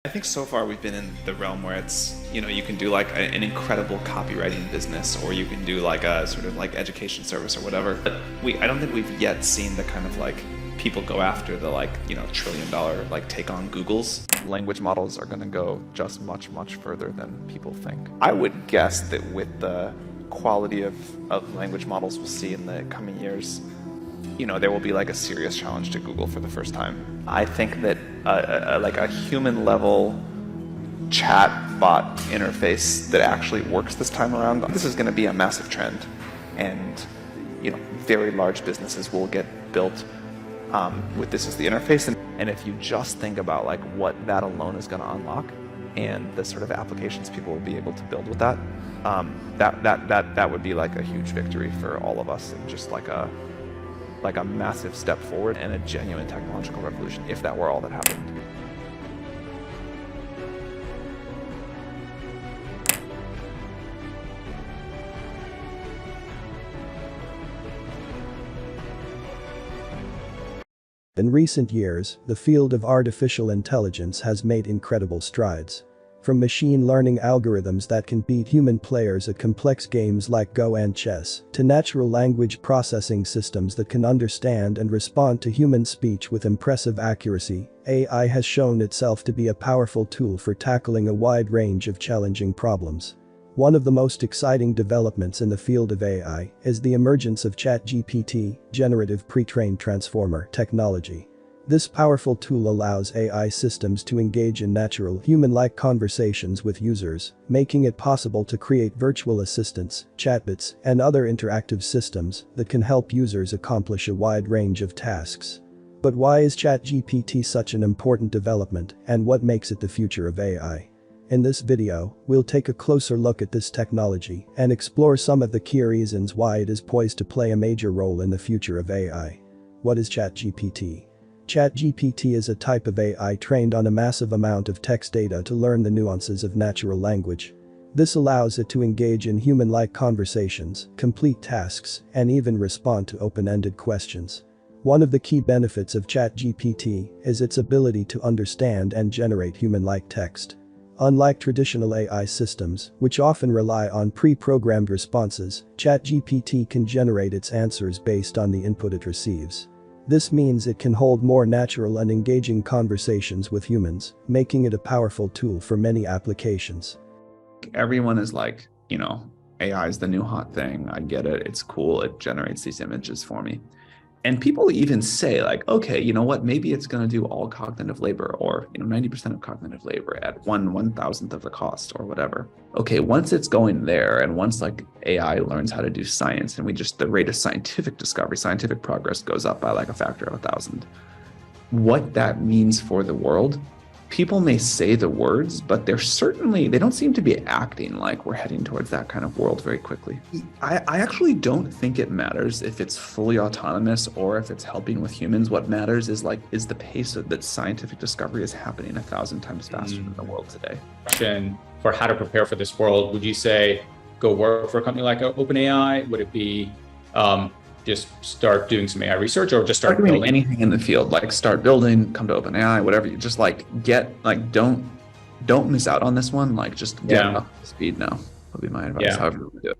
I think so far we've been in the realm where it's, you can do like an incredible copywriting business, or you can do like a sort of like education service or whatever. But I don't think we've yet seen the kind of like people go after the like, $1 trillion like take on Googles. Language models are going to go just much, much further than people think. I would guess that with the quality of language models we'll see in the coming years, there will be like a serious challenge to Google for the first time. I think that like a human level chatbot interface that actually works this time around, this is going to be a massive trend, and very large businesses will get built with this as the interface. And if you just think about like what that alone is going to unlock and the sort of applications people will be able to build with that, that would be like a huge victory for all of us, and just like a massive step forward and a genuine technological revolution if that were all that happened. In recent years, the field of artificial intelligence has made incredible strides. From machine learning algorithms that can beat human players at complex games like Go and chess, to natural language processing systems that can understand and respond to human speech with impressive accuracy, AI has shown itself to be a powerful tool for tackling a wide range of challenging problems. One of the most exciting developments in the field of AI is the emergence of ChatGPT, generative pre-trained transformer technology. This powerful tool allows AI systems to engage in natural, human-like conversations with users, making it possible to create virtual assistants, chatbots, and other interactive systems that can help users accomplish a wide range of tasks. But why is ChatGPT such an important development, and what makes it the future of AI? In this video, we'll take a closer look at this technology and explore some of the key reasons why it is poised to play a major role in the future of AI. What is ChatGPT? ChatGPT is a type of AI trained on a massive amount of text data to learn the nuances of natural language. This allows it to engage in human-like conversations, complete tasks, and even respond to open-ended questions. One of the key benefits of ChatGPT is its ability to understand and generate human-like text. Unlike traditional AI systems, which often rely on pre-programmed responses, ChatGPT can generate its answers based on the input it receives. This means it can hold more natural and engaging conversations with humans, making it a powerful tool for many applications. Everyone is like, AI is the new hot thing. I get it. It's cool. It generates these images for me. And people even say like, okay, you know what, maybe it's going to do all cognitive labor, or 90% of cognitive labor at 1/1000th of the cost or whatever. Okay, once it's going there, and once like AI learns how to do science, and the rate of scientific discovery, scientific progress goes up by like a factor of 1,000. What that means for the world, people may say the words, but they don't seem to be acting like we're heading towards that kind of world very quickly. I actually don't think it matters if it's fully autonomous or if it's helping with humans. What matters is the pace that scientific discovery is happening 1,000 times faster than the world today. Question for how to prepare for this world, would you say go work for a company like OpenAI? Would it be just start doing some AI research, or just start doing anything in the field? Like start building, come to OpenAI, whatever. You just don't miss out on this one. Like just get up to speed now. Would be my advice. However you do it.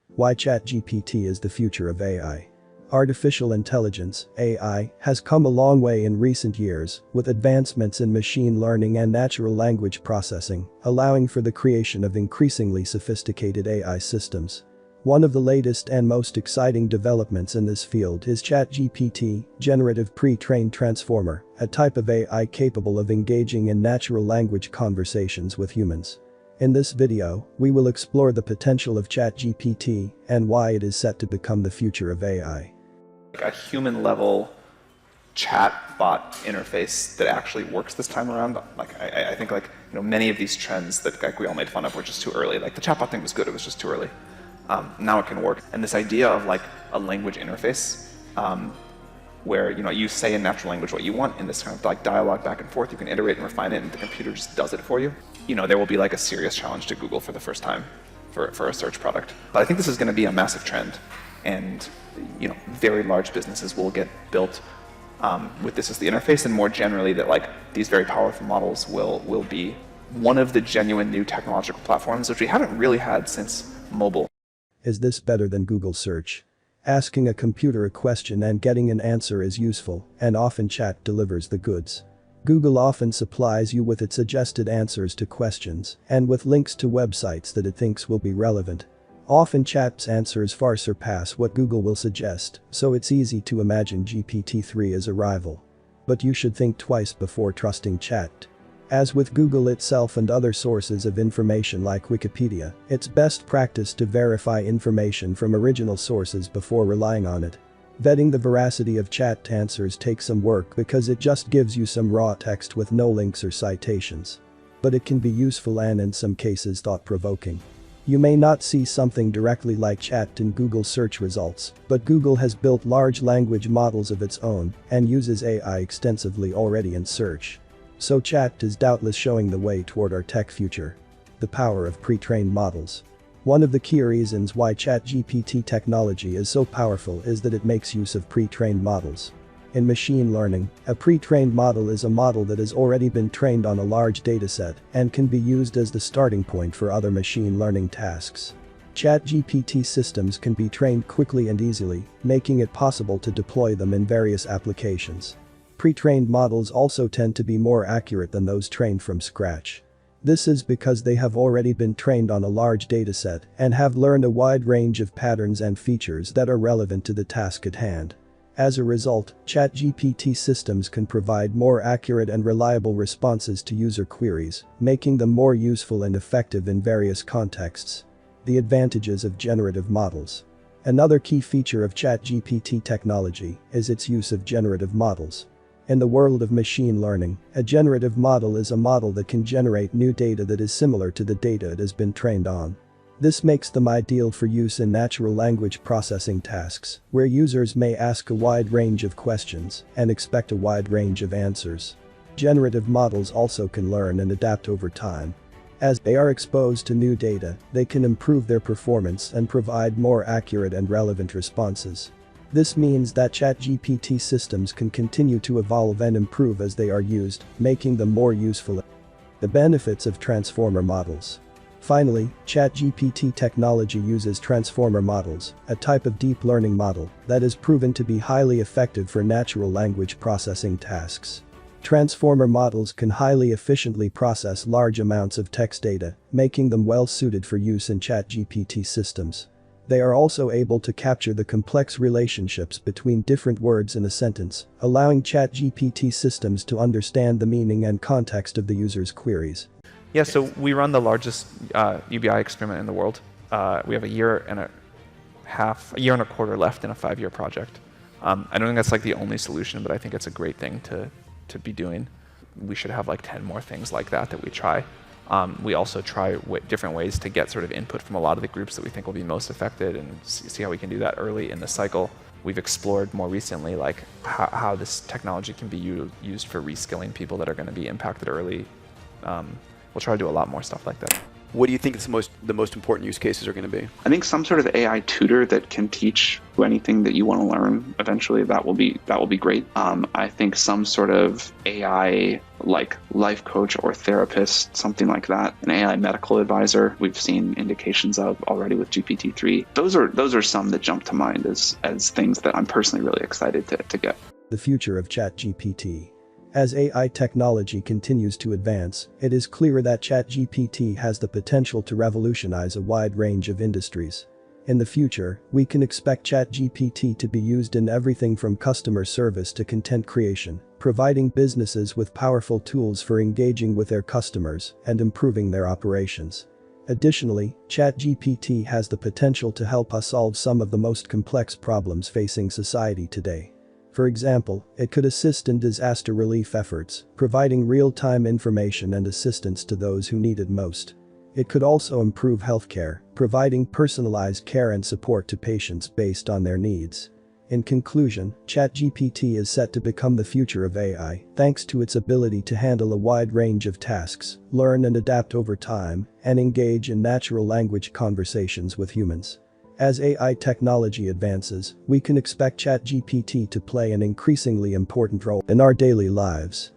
Why ChatGPT is the future of AI. Artificial intelligence, AI, has come a long way in recent years, with advancements in machine learning and natural language processing, allowing for the creation of increasingly sophisticated AI systems. One of the latest and most exciting developments in this field is ChatGPT, generative pre-trained transformer, a type of AI capable of engaging in natural language conversations with humans. In this video, we will explore the potential of ChatGPT and why it is set to become the future of AI. A human level chatbot interface that actually works this time around. I think many of these trends that we all made fun of were just too early. Like the chatbot thing was good, it was just too early. Now it can work. And this idea of like a language interface where you say in natural language what you want in this kind of like dialogue back and forth, you can iterate and refine it, and the computer just does it for you. There will be like a serious challenge to Google for the first time for a search product. But I think this is going to be a massive trend, and very large businesses will get built with this as the interface, and more generally that like these very powerful models will be one of the genuine new technological platforms which we haven't really had since mobile. Is this better than Google search? Asking a computer a question and getting an answer is useful, and often chat delivers the goods. Google often supplies you with its suggested answers to questions and with links to websites that it thinks will be relevant. Often chat's answers far surpass what Google will suggest, so it's easy to imagine GPT-3 as a rival. But you should think twice before trusting chat. As with Google itself and other sources of information like Wikipedia, it's best practice to verify information from original sources before relying on it. Vetting the veracity of chat answers takes some work because it just gives you some raw text with no links or citations. But it can be useful and in some cases thought-provoking. You may not see something directly like chat in Google search results, but Google has built large language models of its own and uses AI extensively already in search. So chat is doubtless showing the way toward our tech future. The power of pre-trained models. One of the key reasons why ChatGPT technology is so powerful is that it makes use of pre-trained models. In machine learning, a pre-trained model is a model that has already been trained on a large dataset and can be used as the starting point for other machine learning tasks. ChatGPT systems can be trained quickly and easily, making it possible to deploy them in various applications. Pre-trained models also tend to be more accurate than those trained from scratch. This is because they have already been trained on a large dataset and have learned a wide range of patterns and features that are relevant to the task at hand. As a result, ChatGPT systems can provide more accurate and reliable responses to user queries, making them more useful and effective in various contexts. The advantages of generative models. Another key feature of ChatGPT technology is its use of generative models. In the world of machine learning, a generative model is a model that can generate new data that is similar to the data it has been trained on. This makes them ideal for use in natural language processing tasks, where users may ask a wide range of questions and expect a wide range of answers. Generative models also can learn and adapt over time. As they are exposed to new data, they can improve their performance and provide more accurate and relevant responses. This means that ChatGPT systems can continue to evolve and improve as they are used, making them more useful. The benefits of transformer models. Finally, ChatGPT technology uses transformer models, a type of deep learning model that is proven to be highly effective for natural language processing tasks. Transformer models can highly efficiently process large amounts of text data, making them well suited for use in ChatGPT systems. They are also able to capture the complex relationships between different words in a sentence, allowing ChatGPT systems to understand the meaning and context of the user's queries. Yeah, so we run the largest UBI experiment in the world. We have a year and a quarter left in a 5-year project. I don't think that's like the only solution, but I think it's a great thing to be doing. We should have like 10 more things like that we try. We also try different ways to get sort of input from a lot of the groups that we think will be most affected and see how we can do that early in the cycle. We've explored more recently like how this technology can be used for reskilling people that are going to be impacted early. We'll try to do a lot more stuff like that. What do you think the most important use cases are going to be? I think some sort of AI tutor that can teach you anything that you want to learn eventually, that will be great. I think some sort of AI like life coach or therapist, something like that. An AI medical advisor, we've seen indications of already with GPT-3. Those are some that jump to mind as things that I'm personally really excited to get. The future of ChatGPT. As AI technology continues to advance, it is clear that ChatGPT has the potential to revolutionize a wide range of industries. In the future, we can expect ChatGPT to be used in everything from customer service to content creation, providing businesses with powerful tools for engaging with their customers and improving their operations. Additionally, ChatGPT has the potential to help us solve some of the most complex problems facing society today. For example, it could assist in disaster relief efforts, providing real-time information and assistance to those who need it most. It could also improve healthcare, providing personalized care and support to patients based on their needs. In conclusion, ChatGPT is set to become the future of AI, thanks to its ability to handle a wide range of tasks, learn and adapt over time, and engage in natural language conversations with humans. As AI technology advances, we can expect ChatGPT to play an increasingly important role in our daily lives.